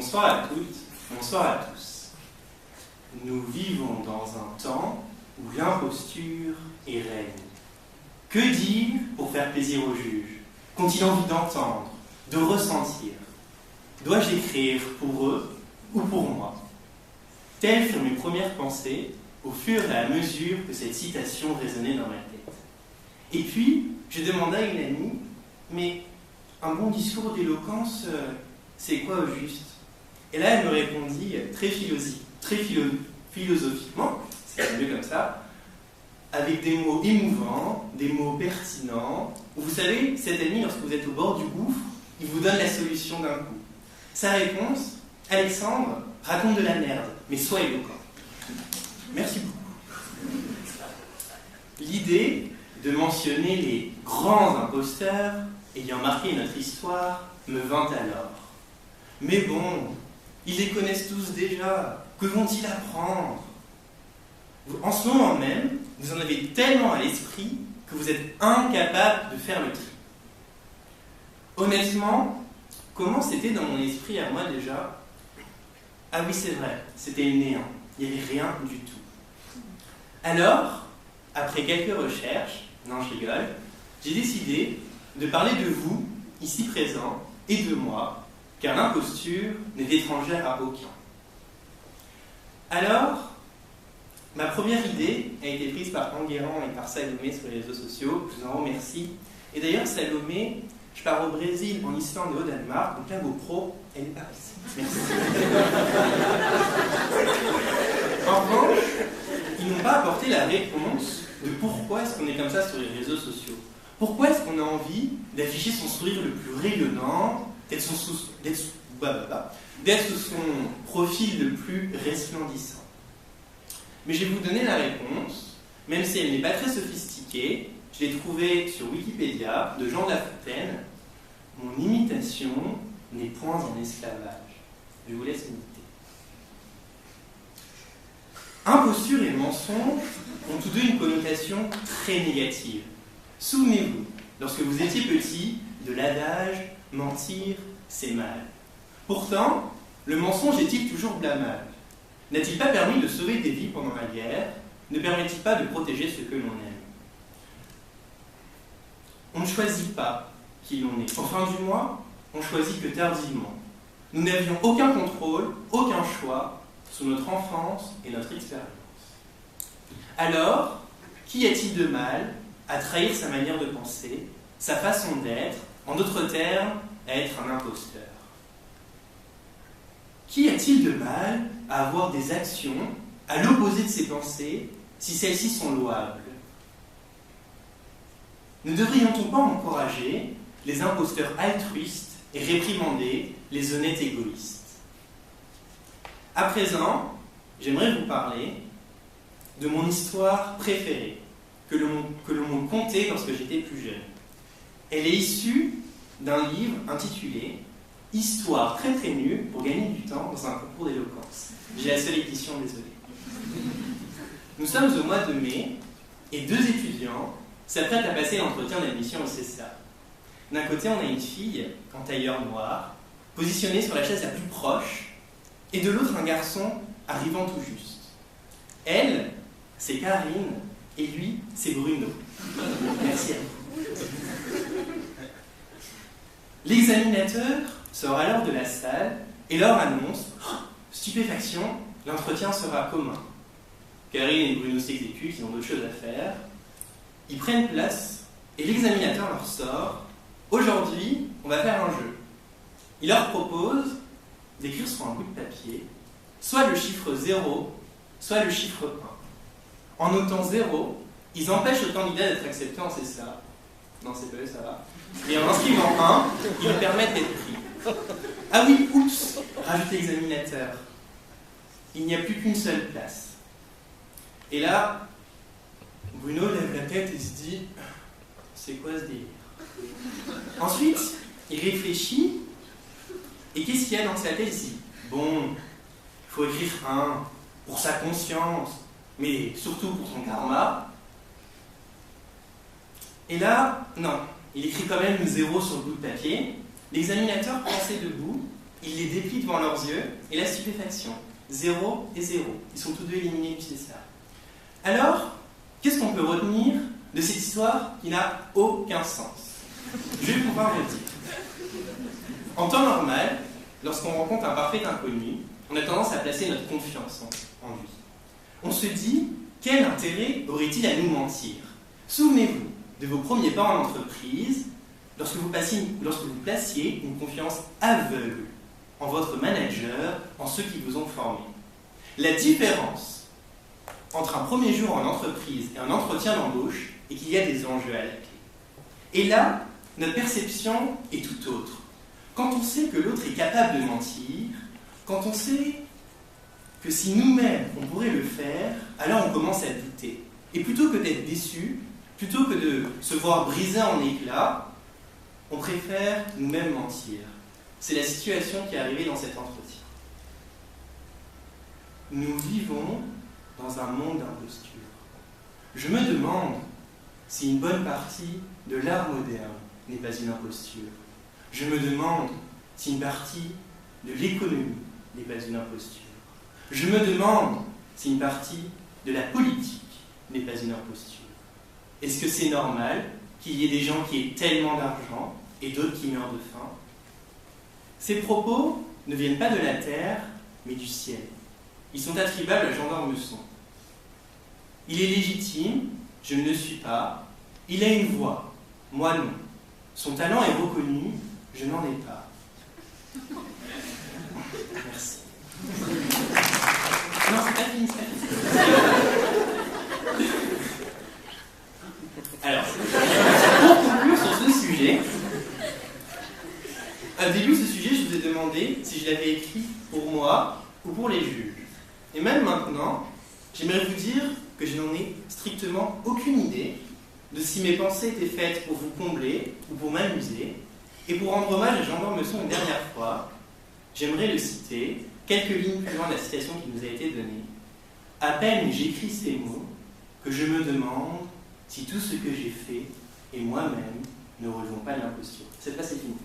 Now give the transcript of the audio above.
Bonsoir à toutes, bonsoir à tous. Nous vivons dans un temps où l'imposture est reine. Que dire pour faire plaisir aux juges? Qu'ont-ils envie d'entendre, de ressentir? Dois-je écrire pour eux ou pour moi? Telles furent mes premières pensées au fur et à mesure que cette citation résonnait dans ma tête. Et puis, je demanda à une amie, mais un bon discours d'éloquence, c'est quoi au juste? Et là, elle me répondit très philosophiquement, c'est mieux comme ça, avec des mots émouvants, des mots pertinents. Vous savez, cet ami, lorsque vous êtes au bord du gouffre, il vous donne la solution d'un coup. Sa réponse, Alexandre, raconte de la merde, mais sois éloquent. Merci beaucoup. L'idée de mentionner les grands imposteurs ayant marqué notre histoire me vint alors. Mais bon, ils les connaissent tous déjà. Que vont-ils apprendre? En ce moment même, vous en avez tellement à l'esprit que vous êtes incapable de faire le tri. Honnêtement, comment c'était dans mon esprit à moi déjà? Ah oui, c'est vrai, c'était le néant. Il n'y avait rien du tout. Alors, après quelques recherches, non je rigole, j'ai décidé de parler de vous, ici présents, et de moi, car l'imposture n'est étrangère à aucun. Alors, ma première idée a été prise par Enguerrand et par Salomé sur les réseaux sociaux, je vous en remercie. Et d'ailleurs, Salomé, je pars au Brésil, en Islande et au Danemark, donc la GoPro, elle est par ici. Merci. En revanche, ils n'ont pas apporté la réponse de pourquoi est-ce qu'on est comme ça sur les réseaux sociaux. Pourquoi est-ce qu'on a envie d'afficher son sourire le plus rayonnant, d'être sous son profil le plus resplendissant. Mais je vais vous donner la réponse, même si elle n'est pas très sophistiquée. Je l'ai trouvée sur Wikipédia, de Jean de La Fontaine. Mon imitation n'est point un esclavage. Je vous laisse méditer. Imposture et mensonge ont tous deux une connotation très négative. Souvenez-vous, lorsque vous étiez petit, de l'adage « mentir, c'est mal ». Pourtant, le mensonge est-il toujours blâmable? N'a-t-il pas permis de sauver des vies pendant la guerre? Ne permet-il pas de protéger ce que l'on aime? On ne choisit pas qui l'on est. En fin du mois, on choisit que tardivement. Nous n'avions aucun contrôle, aucun choix sur notre enfance et notre expérience. Alors, qu'y a-t-il de mal à trahir sa manière de penser, sa façon d'être, en d'autres termes, à être un imposteur? Qu'y a-t-il de mal à avoir des actions à l'opposé de ses pensées si celles-ci sont louables? Ne devrions-on pas encourager les imposteurs altruistes et réprimander les honnêtes égoïstes? À présent, j'aimerais vous parler de mon histoire préférée, que l'on me contait lorsque j'étais plus jeune. Elle est issue d'un livre intitulé « Histoire très très nulle pour gagner du temps dans un concours d'éloquence ». J'ai la seule édition, désolé. Nous sommes au mois de mai et deux étudiants s'apprêtent à passer l'entretien d'admission au CESA. D'un côté, on a une fille en tailleur noir, positionnée sur la chaise la plus proche, et de l'autre, un garçon arrivant tout juste. Elle, c'est Karine, et lui, c'est Bruno. Merci à vous. L'examinateur sort alors de la salle et leur annonce « Stupéfaction, l'entretien sera commun ». Karine et Bruno s'exécutent, ils ont d'autres choses à faire. Ils prennent place et l'examinateur leur sort « Aujourd'hui, on va faire un jeu ». Il leur propose d'écrire sur un bout de papier soit le chiffre 0, soit le chiffre 1. En notant 0, ils empêchent le candidat d'être accepté en CSA. Non, c'est pas eux, ça va. Et en inscrivant 1, ils lui permettent d'être pris. Ah oui, oups, rajoute l'examinateur. Il n'y a plus qu'une seule place. Et là, Bruno lève la tête et se dit « C'est quoi ce délire ?» Ensuite, il réfléchit, et qu'est-ce qu'il y a dans sa tête? Il se dit « Bon, il faut écrire 1 pour sa conscience, mais surtout pour son karma. » Et là, non, il écrit quand même 0 sur le bout de papier. L'examinateur, placé debout, il les déplie devant leurs yeux, et la stupéfaction. 0 et 0. Ils sont tous deux éliminés du César. Alors, qu'est-ce qu'on peut retenir de cette histoire qui n'a aucun sens? Je vais pouvoir le dire. En temps normal, lorsqu'on rencontre un parfait inconnu, on a tendance à placer notre confiance en lui. On se dit, quel intérêt aurait-il à nous mentir? Souvenez-vous de vos premiers pas en entreprise, lorsque vous placiez une confiance aveugle en votre manager, en ceux qui vous ont formé. La différence entre un premier jour en entreprise et un entretien d'embauche est qu'il y a des enjeux à la clé. Et là, notre perception est tout autre. Quand on sait que l'autre est capable de mentir, quand on sait que si nous-mêmes on pourrait le faire, alors on commence à douter. Et plutôt que d'être déçu, plutôt que de se voir brisé en éclats, on préfère nous-mêmes mentir. C'est la situation qui est arrivée dans cet entretien. Nous vivons dans un monde d'imposture. Je me demande si une bonne partie de l'art moderne n'est pas une imposture. Je me demande si une partie de l'économie n'est pas une imposture. Je me demande si une partie de la politique n'est pas une imposture. Est-ce que c'est normal qu'il y ait des gens qui aient tellement d'argent et d'autres qui meurent de faim? Ces propos ne viennent pas de la terre, mais du ciel. Ils sont attribuables à Jean d'Ormesson. Il est légitime, je ne le suis pas. Il a une voix, moi non. Son talent est reconnu, je n'en ai pas. Merci. Non, c'est pas fini, c'est pas fini. Alors, pour conclure sur ce sujet, au début de ce sujet, je vous ai demandé si je l'avais écrit pour moi ou pour les juges. Et même maintenant, j'aimerais vous dire que je n'en ai strictement aucune idée de si mes pensées étaient faites pour vous combler ou pour m'amuser. Et pour rendre hommage à Jean d'Ormesson une dernière fois, j'aimerais le citer, quelques lignes plus loin de la citation qui nous a été donnée. À peine j'écris ces mots que je me demande si tout ce que j'ai fait et moi-même ne relevons pas de l'imposture. Cette fois, c'est fini.